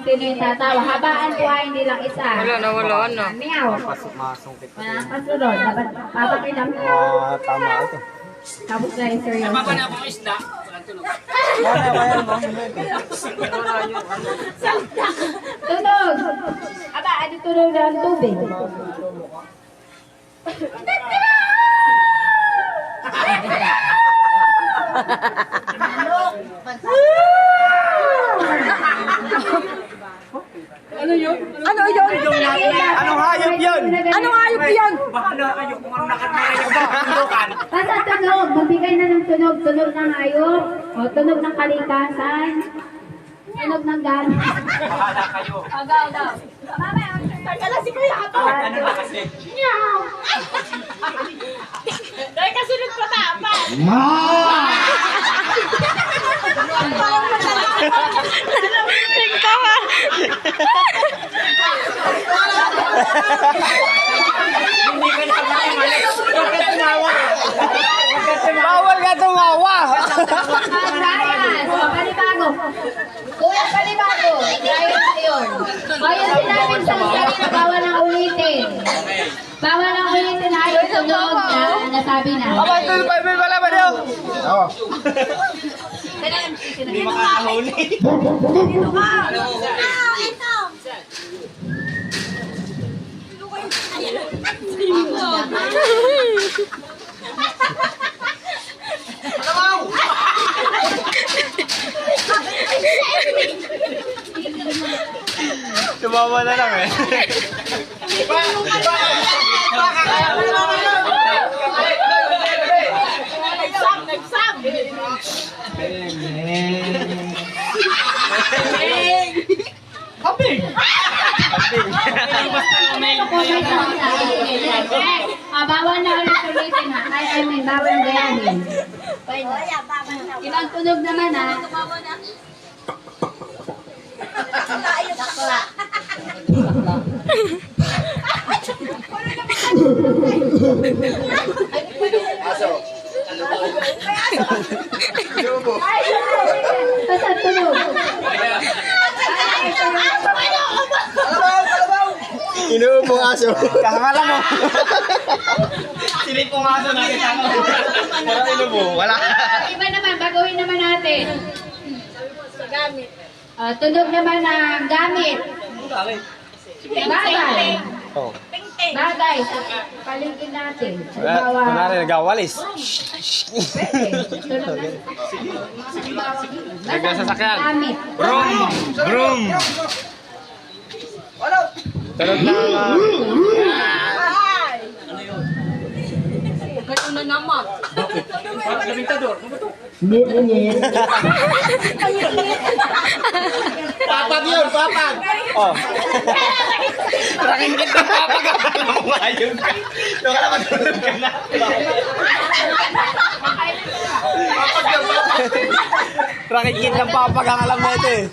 sino yung tatawa. Habaan po ay nilang isa. Wala na. Meow. Walang kasunod. Dapat papakilang. Tama ito. Tapos na yung seryoso. Baba na akong isda. Walang tunog. Tunog! Aba, ano tunog na ang tubig? Ano yun? Anong hayop yun? Anong hayop yan? Baka na kayo kung ano nakatnaya ba? Tundukan. Basta tunog, magbigay na ng tunog. Tunog ng hayop. O tunog ng kalikasan. Tunog ng gamit. Bahala kayo. Agaw. Mamaya, tagkala si Kuya ako. Ano na kasi? Meow. Dahil kasunod pa tapa. Hindi ka na makimalis. Bakit tumawa? Bawal ka tumawa! Brian, panibago. Kuya panibago. Brian yun. Kaya sinabi sa sarili na bawal na ulitin. Bawal na ulitin na yung tunog na nasabi na. Aba, ito yung 5 pala ba niyo? Oo. Hindi makakahuli. Tumawa na lang eh. Bawal na ulit-ulitin ha. I mean, bawal gayahin. Ilang tunog naman ha. Basta tunog. Inuubong aso. Kakakala mo. Silip kong aso natin ano. Pero inubo, wala. Iba naman, baguhin naman natin. Tunog naman ng gamit. Bagay. Oh. Bagay. Paligid natin. Kunwari, nagawalis. Tunog ng Nagsasakyan. gamit. Broom. Tunog ng... Ganun na naman. Parang labintador. Papag yun, papag! Oh. Rakingkit ng papag. Ayun ka. Doon ka na matulog ka na. Papag yun, papag. Rakingkit ng papag ang alam mo ito eh.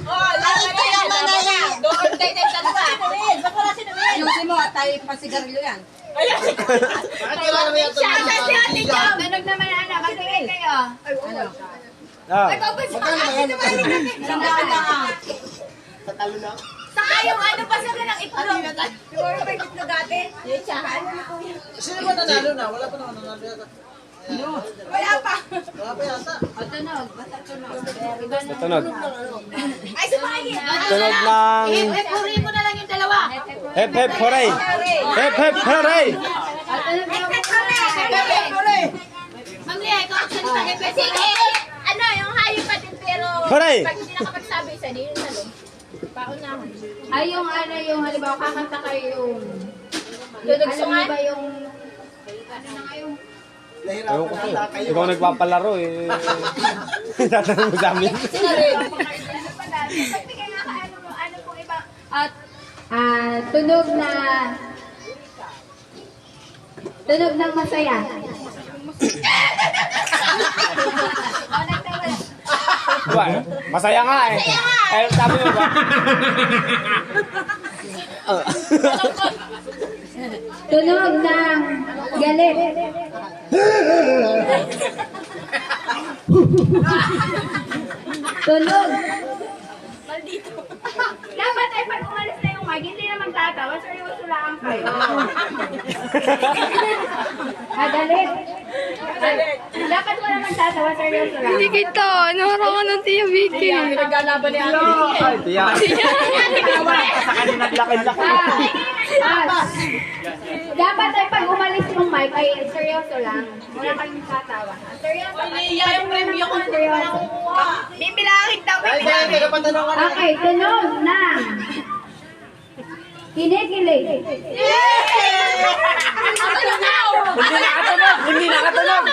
Ayusin mo, tayo pasigarilyo yan. Tunog naman anak. Magbigay kayo. Ah. Saka yung ano pa sa ng itlog. Siguro may itlog ate. Sino ba nanalo na? Wala pa naman nanalo yata. Wala pa. Wala pa yata. Tunog. Basta tunog. Tunog. Ay, sumayin. Tunog ng... Puri mo na lang yung dalawa. Hep hep hooray! Hep hep hooray! Tunog ng puri. Ma'am Lia, ikaw ang salita. Sige. Ano, yung hayop pa din pero Hooray! pag hindi nakapagsabi isa, di yun salo. Paunahan. Ay, yung ano, yung halimbawa kakanta kayo yung... Tunog sungan? Ba yung... Ano na kayo? Ewan ko sa'yo. Ikaw nagpapalaro eh. Tatanong mo sa amin. Pagbigay nga ka, ano pong iba? At, tunog na... Tunog ng masaya. Diba? Masaya nga eh. Eh, sabi mo ba? Tunog ng galit. Tunog. Maldito. Dapat Galit. Dapat mo naman tatawa, seryoso lang. Hindi kita. Naharangan ng Tia Vicky. Naglalaban ni Ate. Ay, tiyak. Sa kanina laki-laki. Dapat ay pag umalis yung mic ay seryoso lang. Wala kang tatawa. Seryoso. Yung premyo ko. Seryoso. Bibilangin daw. Okay, tunog na. Kinikilig. Hindi nakatunog! Hindi nakatunog!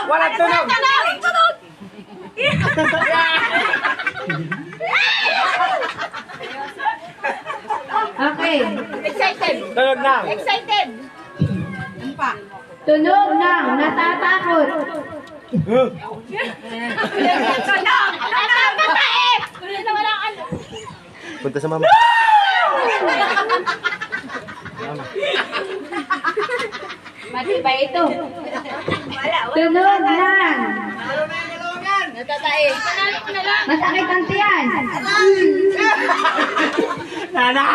Wala tunog! Okay. Excited. Tunog na! Excited. Ano pa? Tunog na. Natatakot. Punta sa mama. Matibay ito. Tunog na. Natatae. Masakit ang tiyan. Nana!